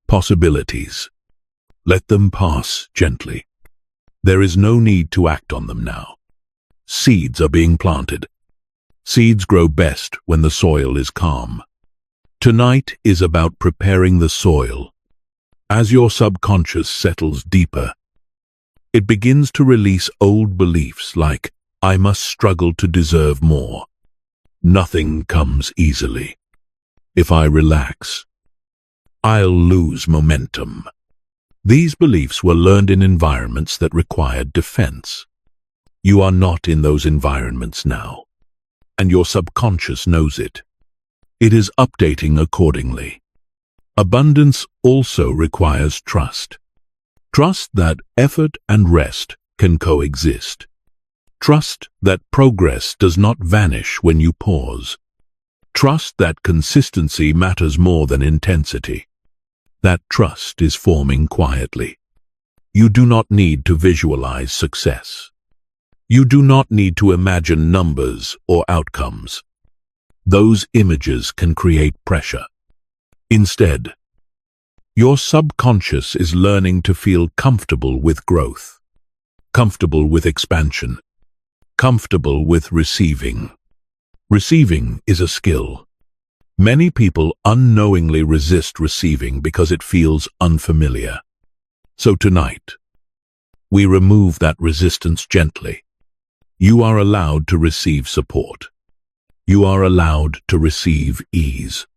possibilities. Let them pass gently. There is no need to act on them now. Seeds are being planted. Seeds grow best when the soil is calm. Tonight is about preparing the soil. As your subconscious settles deeper, it begins to release old beliefs like, I must struggle to deserve more. Nothing comes easily. If I relax, I'll lose momentum. These beliefs were learned in environments that required defense. You are not in those environments now, and your subconscious knows it. It is updating accordingly. Abundance also requires trust. Trust that effort and rest can coexist. Trust that progress does not vanish when you pause. Trust that consistency matters more than intensity. That trust is forming quietly. You do not need to visualize success. You do not need to imagine numbers or outcomes. Those images can create pressure. Instead, your subconscious is learning to feel comfortable with growth, comfortable with expansion, comfortable with receiving. Receiving is a skill. Many people unknowingly resist receiving because it feels unfamiliar. So tonight, we remove that resistance gently. You are allowed to receive support. You are allowed to receive ease.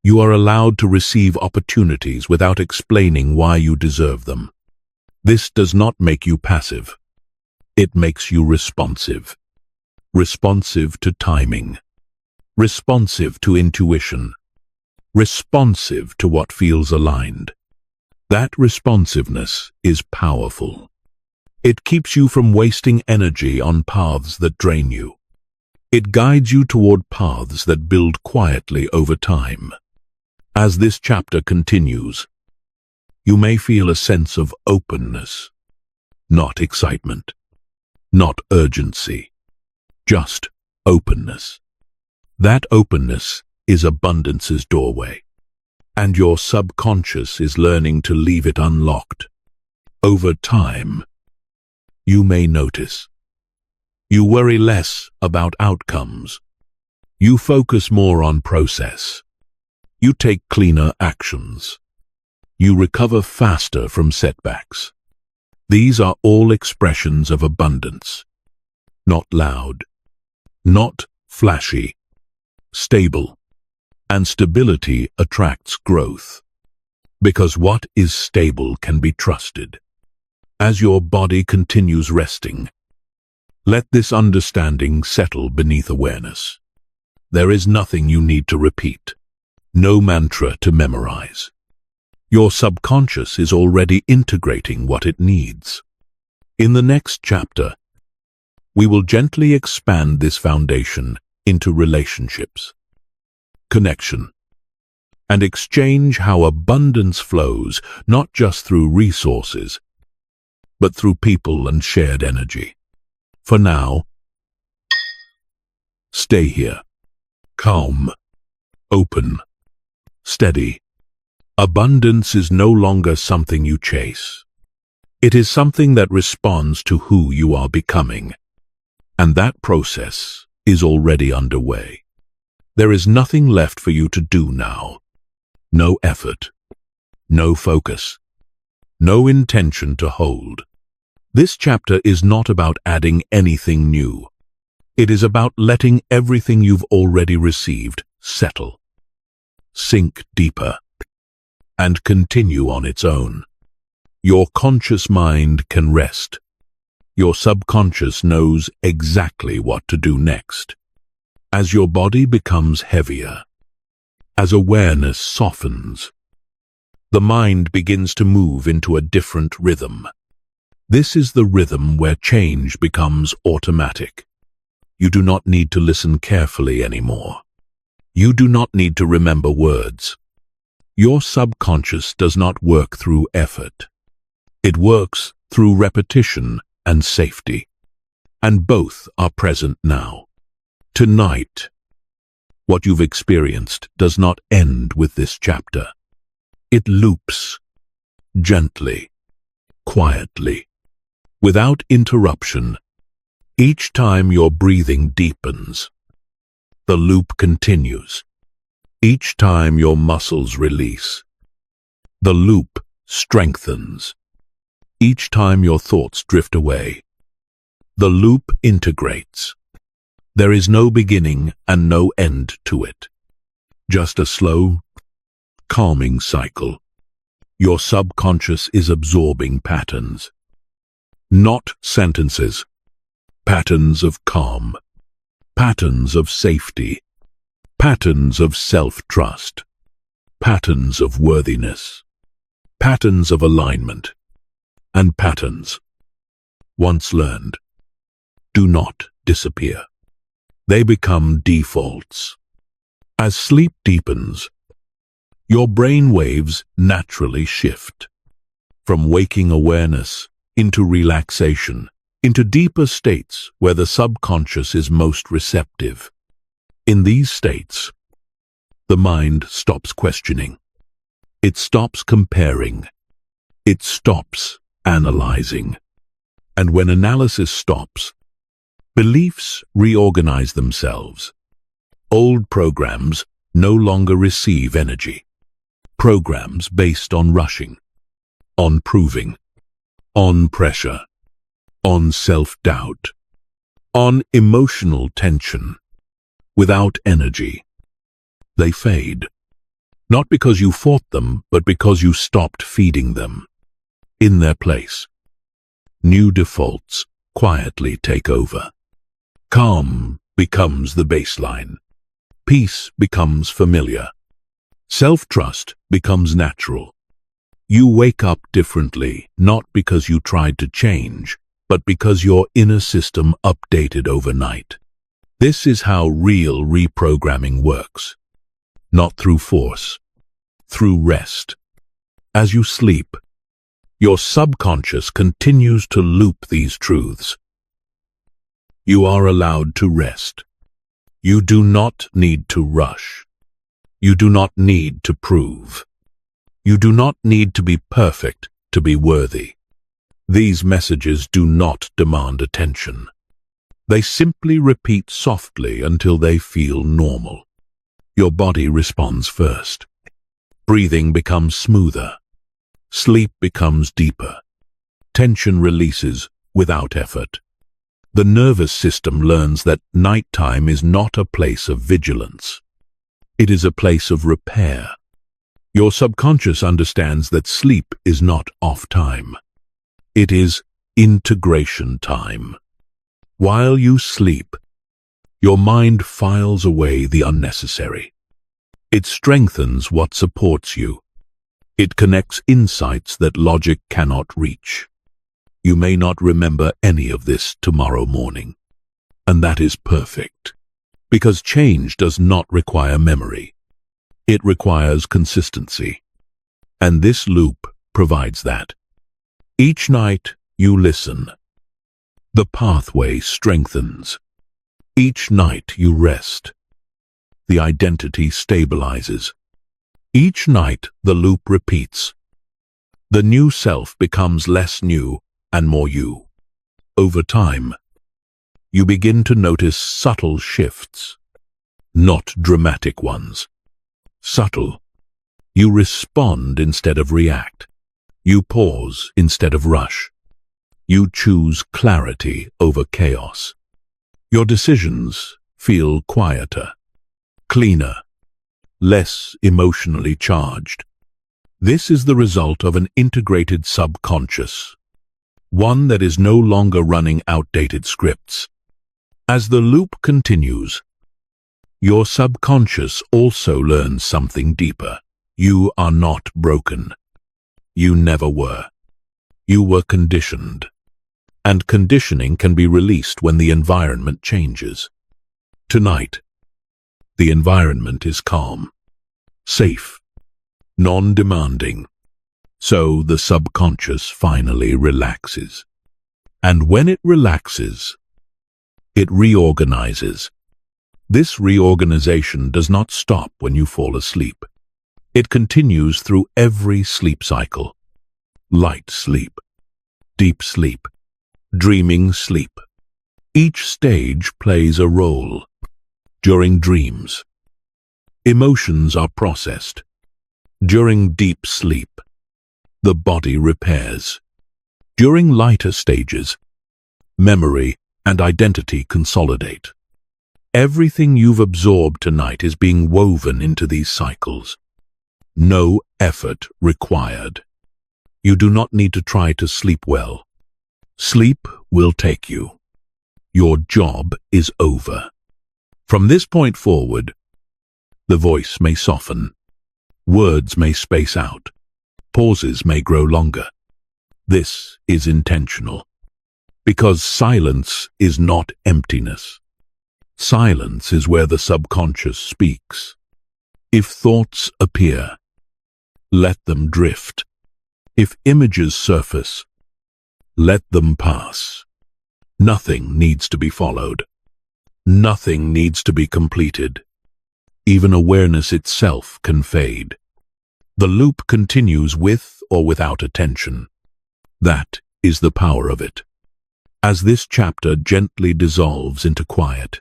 You are allowed to receive opportunities without explaining why you deserve them. This does not make you passive. It makes you responsive. Responsive to timing. Responsive to intuition. Responsive to what feels aligned. That responsiveness is powerful. It keeps you from wasting energy on paths that drain you. It guides you toward paths that build quietly over time. As this chapter continues, you may feel a sense of openness, not excitement, not urgency, just openness. That openness is abundance's doorway, and your subconscious is learning to leave it unlocked. Over time, you may notice you worry less about outcomes. You focus more on process. You take cleaner actions. You recover faster from setbacks. These are all expressions of abundance. Not loud, not flashy, stable. And stability attracts growth, because what is stable can be trusted. As your body continues resting, let this understanding settle beneath awareness. There is nothing you need to repeat, no mantra to memorize. Your subconscious is already integrating what it needs. In the next chapter, we will gently expand this foundation into relationships, connection, and exchange how abundance flows not just through resources, but through people and shared energy. For now, stay here, calm, open, steady. Abundance is no longer something you chase. It is something that responds to who you are becoming, and that process is already underway. There is nothing left for you to do now. No effort, no focus, no intention to hold. This chapter is not about adding anything new. It is about letting everything you've already received settle, sink deeper, and continue on its own. Your conscious mind can rest. Your subconscious knows exactly what to do next. As your body becomes heavier, as awareness softens, the mind begins to move into a different rhythm. This is the rhythm where change becomes automatic. You do not need to listen carefully anymore. You do not need to remember words. Your subconscious does not work through effort. It works through repetition and safety. And both are present now. Tonight, what you've experienced does not end with this chapter. It loops, gently, quietly, without interruption. Each time your breathing deepens, the loop continues. Each time your muscles release, the loop strengthens. Each time your thoughts drift away, the loop integrates. There is no beginning and no end to it. Just a slow, calming cycle. Your subconscious is absorbing patterns, not sentences. Patterns of calm, patterns of safety, patterns of self-trust, patterns of worthiness, patterns of alignment, and patterns, once learned, do not disappear. They become defaults. As sleep deepens, your brain waves naturally shift from waking awareness into relaxation, into deeper states where the subconscious is most receptive. In these states, the mind stops questioning. It stops comparing. It stops analyzing. And when analysis stops, beliefs reorganize themselves. Old programs no longer receive energy. Programs based on rushing, on proving, on pressure, on self-doubt, on emotional tension, without energy. They fade, not because you fought them, but because you stopped feeding them. In their place, new defaults quietly take over. Calm becomes the baseline. Peace becomes familiar. Self-trust becomes natural. You wake up differently, not because you tried to change, but because your inner system updated overnight. This is how real reprogramming works. Not through force, through rest. As you sleep, your subconscious continues to loop these truths. You are allowed to rest. You do not need to rush. You do not need to prove. You do not need to be perfect to be worthy. These messages do not demand attention. They simply repeat softly until they feel normal. Your body responds first. Breathing becomes smoother. Sleep becomes deeper. Tension releases without effort. The nervous system learns that nighttime is not a place of vigilance. It is a place of repair. Your subconscious understands that sleep is not off time. It is integration time. While you sleep, your mind files away the unnecessary. It strengthens what supports you. It connects insights that logic cannot reach. You may not remember any of this tomorrow morning. And that is perfect. Because change does not require memory. It requires consistency. And this loop provides that. Each night you listen. The pathway strengthens. Each night you rest. The identity stabilizes. Each night the loop repeats. The new self becomes less new and more you. Over time, you begin to notice subtle shifts, not dramatic ones. Subtle. You respond instead of react. You pause instead of rush. You choose clarity over chaos. Your decisions feel quieter, cleaner, less emotionally charged. This is the result of an integrated subconscious, one that is no longer running outdated scripts. As the loop continues, your subconscious also learns something deeper. You are not broken. You never were. You were conditioned. And conditioning can be released when the environment changes. Tonight, the environment is calm, safe, non-demanding. So the subconscious finally relaxes. And when it relaxes, it reorganizes. This reorganization does not stop when you fall asleep. It continues through every sleep cycle. Light sleep, deep sleep, dreaming sleep. Each stage plays a role. During dreams, emotions are processed. During deep sleep, the body repairs. During lighter stages, memory and identity consolidate. Everything you've absorbed tonight is being woven into these cycles. No effort required. You do not need to try to sleep well. Sleep will take you. Your job is over. From this point forward, the voice may soften. Words may space out. Pauses may grow longer. This is intentional. Because silence is not emptiness. Silence is where the subconscious speaks. If thoughts appear, let them drift. If images surface, let them pass. Nothing needs to be followed. Nothing needs to be completed. Even awareness itself can fade. The loop continues with or without attention. That is the power of it. As this chapter gently dissolves into quiet,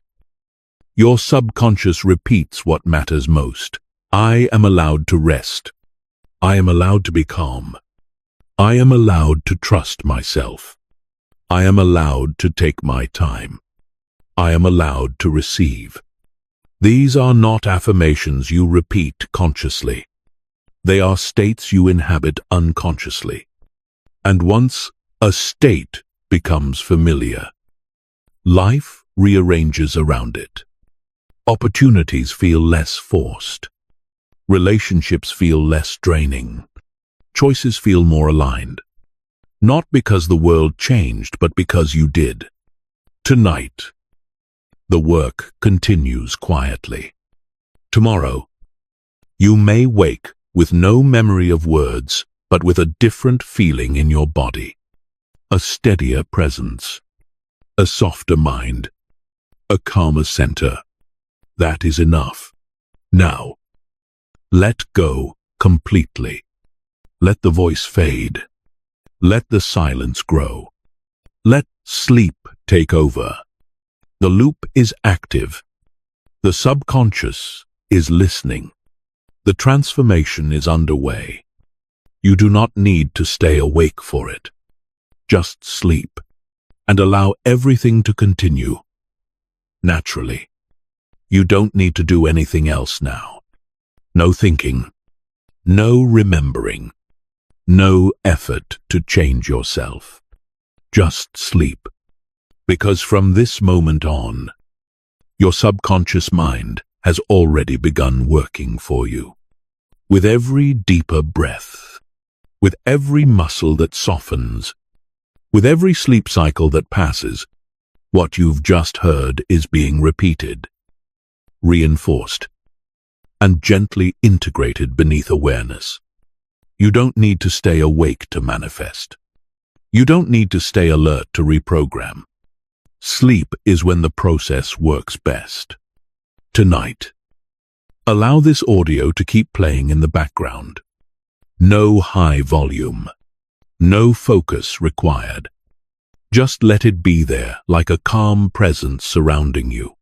your subconscious repeats what matters most. I am allowed to rest. I am allowed to be calm. I am allowed to trust myself. I am allowed to take my time. I am allowed to receive. These are not affirmations you repeat consciously. They are states you inhabit unconsciously. And once a state becomes familiar, life rearranges around it. Opportunities feel less forced. Relationships feel less draining. Choices feel more aligned. Not because the world changed, but because you did. Tonight, The work continues quietly. Tomorrow, you may wake with no memory of words, but with a different feeling in your body. A steadier presence, a softer mind, a calmer center. That is enough. Now, let go completely. Let the voice fade. Let the silence grow. Let sleep take over. The loop is active. The subconscious is listening. The transformation is underway. You do not need to stay awake for it. Just sleep and allow everything to continue naturally. You don't need to do anything else now. No thinking, no remembering, no effort to change yourself. Just sleep. Because from this moment on, your subconscious mind has already begun working for you. With every deeper breath, with every muscle that softens, with every sleep cycle that passes, what you've just heard is being repeated, reinforced, and gently integrated beneath awareness. You don't need to stay awake to manifest. You don't need to stay alert to reprogram. Sleep is when the process works best. Tonight, allow this audio to keep playing in the background. No high volume, no focus required. Just let it be there like a calm presence surrounding you.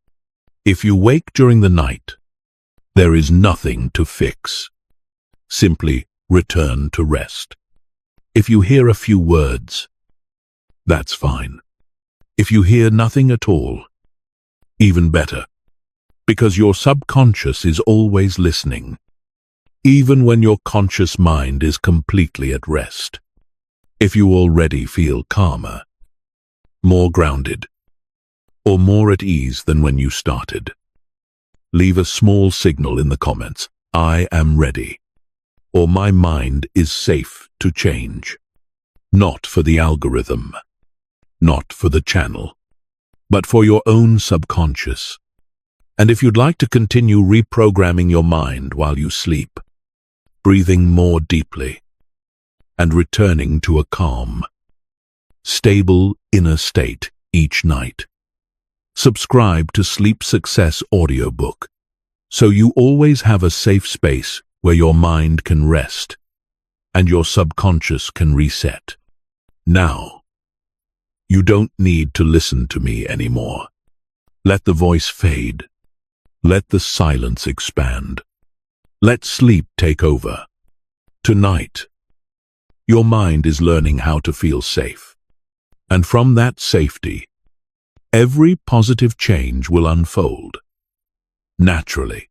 If you wake during the night, there is nothing to fix. Simply return to rest. If you hear a few words, that's fine. If you hear nothing at all, even better, because your subconscious is always listening, even when your conscious mind is completely at rest. If you already feel calmer, more grounded, or more at ease than when you started, leave a small signal in the comments. I am ready, or my mind is safe to change. Not for the algorithm, not for the channel, but for your own subconscious. And if you'd like to continue reprogramming your mind while you sleep, breathing more deeply, and returning to a calm, stable inner state each night, subscribe to Sleep Success audiobook so you always have a safe space where your mind can rest and your subconscious can reset. Now, you don't need to listen to me anymore. Let the voice fade. Let the silence expand. Let sleep take over. Tonight, your mind is learning how to feel safe. And from that safety, every positive change will unfold naturally.